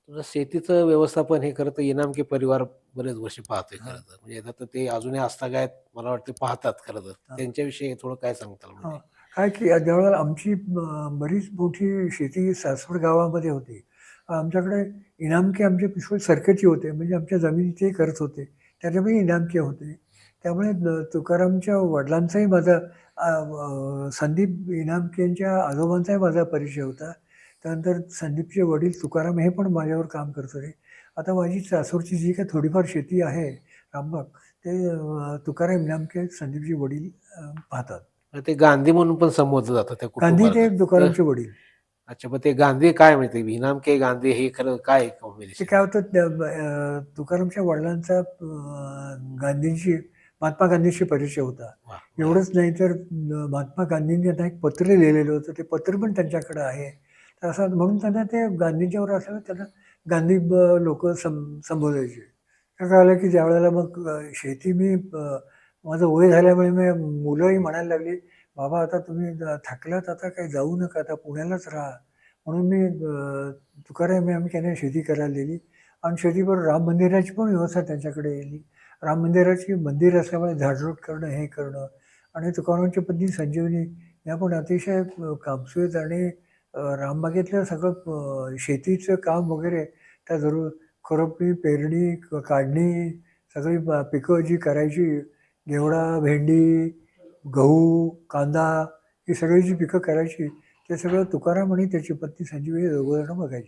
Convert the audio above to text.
तुझं शेतीचं व्यवस्थापन हे खरं तर इनामके परिवार बरेच वर्ष पाहतोय हां, खरं तर. म्हणजे आता ते अजूनही आजतागायत मला वाटतं पाहतात खरं तर. हां, त्यांच्याविषयी थोडं काय सांगताल हां. म्हणजे? काय की ज्यावेळेला आमची बरीच मोठी शेती सासवड गावामध्ये होती. आमच्याकडे इनामके आमचे पिशवी सरकेचे होते. म्हणजे आमच्या जमिनीतही करत होते. त्याच्यामुळे इनामके होते. त्यामुळे तुकारामच्या वडिलांचाही माझा संदीप इनामकेंच्या आजोबांचाही माझा परिचय होता. त्यानंतर संदीपचे वडील तुकाराम हे पण माझ्यावर काम करत होते. आता माझी सासवडची जी काही थोडीफार शेती आहे रामबाग, ते तुकाराम इनामके संदीपचे वडील पाहतात. तर ते गांधी म्हणून पण संबोधलं जातं त्या गांधी कुटुंबाला. ते तर तुकारामचे वडील. अच्छा, मग ते गांधी काय माहिती इनामके गांधी हे खरं काय ते कॉम्बिनेशन काय आहे? होतं तुकारामच्या वडिलांचा गांधींशी महात्मा गांधींशी परिचय होता. वाह! बरं. एवढंच नाही तर महात्मा गांधींनी त्यांना एक पत्र लिहिलेलं होतं. ते पत्र पण त्यांच्याकडे आहे. तर असं म्हणून त्यांना ते गांधींच्यावर असल्यामुळे त्यांना गांधी लोकं संबोधायचे. काय कळालं की ज्यावेळेला मग शेती मी माझं वय झाल्यामुळे मी मुलंही म्हणायला लागली, "बाबा आता तुम्ही थकलात आता काही जाऊ नका. आता पुण्यालाच राहा." म्हणून मी तुकाराम यांनी शेती करायला दिली आणि शेतीबरोबर राम मंदिराची पण व्यवस्था त्यांच्याकडे केली. राम मंदिराची मंदिर असल्यामुळे झाडझूड करणं, हे करणं आणि तुकारामांची पत्नी संजीवनी या पण अतिशय कामसुयत आणि रामबागेतलं सगळं शेतीचं काम वगैरे त्या जरूर खुरपणी, पेरणी, काढणी सगळी पिकं जी करायची घेवडा, भेंडी, गहू, कांदा ही सगळी जी पिकं करायची ते सगळं तुकाराम आणि त्याची पत्नी संजीवनी दोघं जण बघायचे.